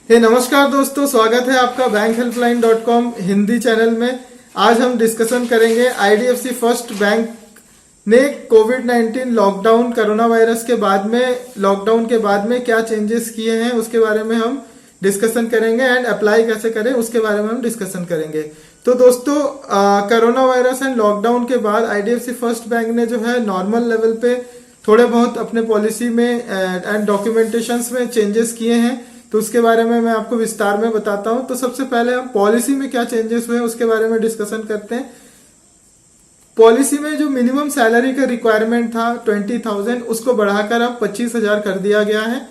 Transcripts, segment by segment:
नमस्कार दोस्तों, स्वागत है आपका bankhelpline.com हिंदी चैनल में। आज हम डिस्कशन करेंगे आईडीएफसी फर्स्ट बैंक ने कोविड-19 लॉकडाउन कोरोना वायरस के बाद में लॉकडाउन के बाद में क्या चेंजेस किए हैं उसके बारे में हम डिस्कशन करेंगे एंड अप्लाई कैसे करें उसके बारे में हम डिस्कशन करेंगे। तो दोस्तों, कोरोना वायरस एंड लॉकडाउन के बाद आईडीएफसी फर्स्ट बैंक ने जो है नॉर्मल लेवल पे थोड़े बहुत अपने पॉलिसी में एंड डॉक्यूमेंटेशंस में चेंजेस किए हैं। तो उसके बारे में मैं आपको विस्तार में बताता हूं। तो सबसे पहले हम पॉलिसी में क्या चेंजेस हुए उसके बारे में डिस्कशन करते हैं। पॉलिसी में जो मिनिमम सैलरी का रिक्वायरमेंट था 20,000 उसको बढ़ाकर अब 25,000 कर दिया गया है।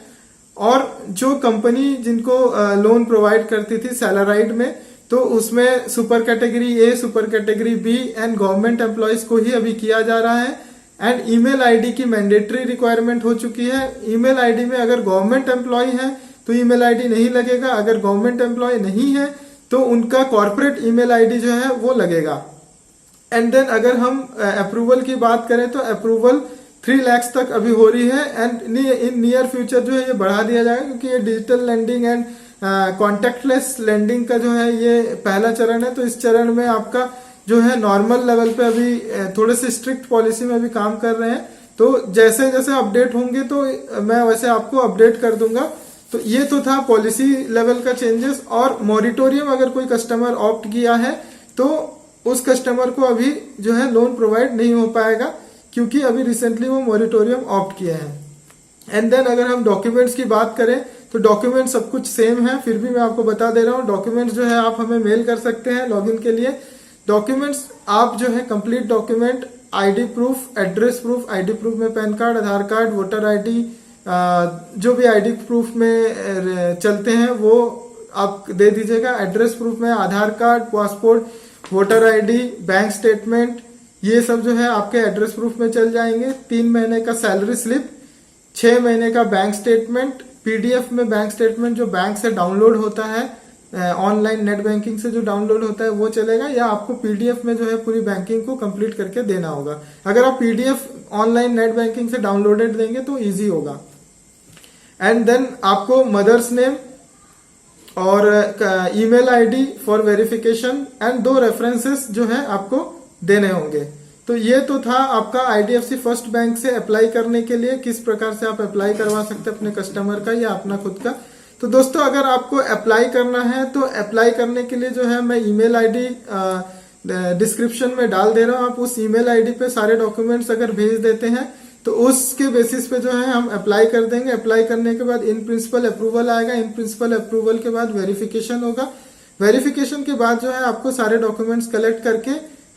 और जो कंपनी जिनको लोन प्रोवाइड करती थी सैलराइड में, तो उसमें super category A, super category B and government employees को ही अभी किया जा रहा है। एंड ईमेल आईडी की मैंडेटरी रिक्वायरमेंट हो चुकी है। ईमेल आईडी में अगर गवर्नमेंट एम्प्लॉय है तो ईमेल आईडी नहीं लगेगा, अगर गवर्नमेंट एम्प्लॉय नहीं है तो उनका कॉर्पोरेट ईमेल आईडी जो है वो लगेगा। एंड देन अगर हम अप्रूवल की बात करें तो अप्रूवल 3 लाख तक अभी हो रही है एंड इन नियर फ्यूचर जो है ये बढ़ा दिया जाएगा, क्योंकि ये digital lending and contact lens lending का जो है ये पहला चरण है। तो इस चरण में आपका जो है नॉर्मल लेवल पे अभी थोड़े से स्ट्रिक्ट पॉलिसी में अभी काम कर रहे हैं। तो जैसे जैसे अपडेट होंगे तो मैं वैसे आपको अपडेट कर दूंगा। तो ये तो था पॉलिसी लेवल का चेंजेस। और मॉरिटोरियम अगर कोई कस्टमर ऑप्ट किया है तो उस कस्टमर को अभी जो है लोन प्रोवाइड नहीं हो पाएगा, क्योंकि अभी रिसेंटली वो मॉरिटोरियम ऑप्ट किए हैं। एंड देन अगर हम डॉक्यूमेंट्स की बात करें तो डॉक्यूमेंट सब कुछ सेम है, फिर भी मैं आपको बता दे रहा हूँ। डॉक्यूमेंट्स जो है आप हमें मेल कर सकते हैं लॉगिन के लिए। डॉक्यूमेंट्स आप जो है complete document, ID proof, address proof, ID proof में पैन कार्ड, आधार कार्ड, वोटर आईडी, जो भी आईडी प्रूफ में चलते हैं वो आप दे दीजिएगा। एड्रेस प्रूफ में Aadhaar card, passport, voter ID, bank statement, ये सब जो है आपके एड्रेस प्रूफ में चल जाएंगे। 3 महीने का सैलरी स्लिप, 6 महीने का बैंक स्टेटमेंट, पीडीएफ में बैंक स्टेटमेंट जो बैंक से डाउनलोड होता है, ऑनलाइन नेट बैंकिंग से जो डाउनलोड होता है वो चलेगा, या आपको पीडीएफ में जो है पूरी बैंकिंग को कंप्लीट करके देना होगा। अगर आप पीडीएफ ऑनलाइन नेट बैंकिंग से डाउनलोडेड देंगे तो इजी होगा। एंड देन आपको मदर्स नेम और email ID for verification and 2 references जो है आपको देने होंगे। तो ये तो था आपका आईडीएफसी फर्स्ट बैंक से अप्लाई करने के लिए, किस प्रकार से आप अप्लाई करवा सकते हैं अपने कस्टमर का या अपना खुद का। तो दोस्तों, अगर आपको अप्लाई करना है तो अप्लाई करने के लिए जो है मैं ईमेल आईडी डिस्क्रिप्शन में डाल दे रहा हूं। आप उस ईमेल आईडी पे सारे डॉक्यूमेंट्स अगर भेज देते हैं तो उसके बेसिस पे जो है हम अप्लाई कर देंगे। अप्लाई करने के बाद इन प्रिंसिपल अप्रूवल आएगा। इन प्रिंसिपल अप्रूवल के बाद वेरिफिकेशन होगा। वेरिफिकेशन के बाद जो है आपको सारे डॉक्यूमेंट्स कलेक्ट करके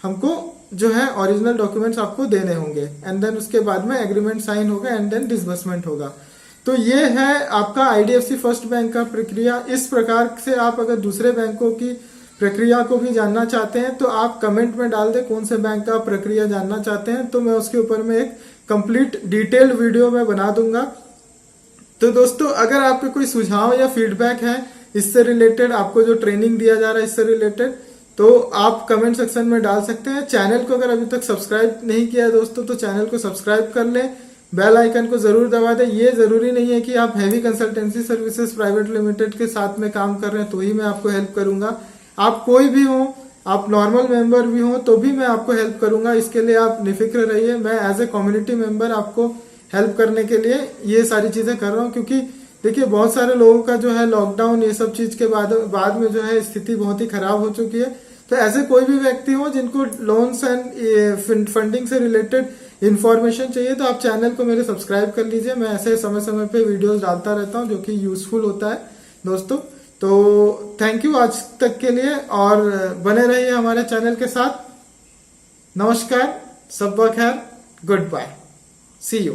हमको जो है ओरिजिनल डॉक्यूमेंट्स आपको देने होंगे। एंड देन उसके बाद में एग्रीमेंट साइन होगा एंड देन डिसबर्समेंट होगा। तो ये है आपका आईडीएफसी फर्स्ट बैंक का प्रक्रिया। इस प्रकार से आप अगर दूसरे बैंकों की प्रक्रिया को भी जानना चाहते हैं तो आप कमेंट में डाल दें कौन से बैंक का प्रक्रिया जानना चाहते हैं, तो मैं उसके ऊपर में एक कंप्लीट डिटेल्ड वीडियो में बना दूंगा। तो दोस्तों, अगर आपके कोई सुझाव या फीडबैक है इससे रिलेटेड, आपको जो ट्रेनिंग दिया जा रहा है इससे रिलेटेड, तो आप कमेंट सेक्शन में डाल सकते हैं। चैनल को अगर अभी तक सब्सक्राइब नहीं किया है दोस्तों तो चैनल को सब्सक्राइब कर लें, बेल आइकन को जरूर दबा दें। ये जरूरी नहीं है कि आप heavy consultancy services private limited के साथ में काम कर रहे हैं तो ही मैं आपको हेल्प करूंगा। आप कोई भी हो, आप नॉर्मल मेंबर भी हो तो भी मैं आपको हेल्प करूंगा। इसके लिए आप निफिक्र रहिए। मैं एज ए कम्युनिटी मेंबर आपको हेल्प करने के लिए ये सारी चीजें कर रहा हूँ, क्योंकि देखिए बहुत सारे लोगों का जो है लॉकडाउन ये सब चीज के बाद में जो है स्थिति बहुत ही खराब हो चुकी है। तो ऐसे कोई भी व्यक्ति हो जिनको लोन्स एंड फंडिंग से रिलेटेड इन्फॉर्मेशन चाहिए तो आप चैनल को मेरे सब्सक्राइब कर लीजिए। मैं ऐसे समय समय पे वीडियोस डालता रहता हूँ जो कि यूजफुल होता है दोस्तों। तो थैंक यू आज तक के लिए, और बने रहिए हमारे चैनल के साथ। नमस्कार, सब खैर, गुड बाय, सी यू।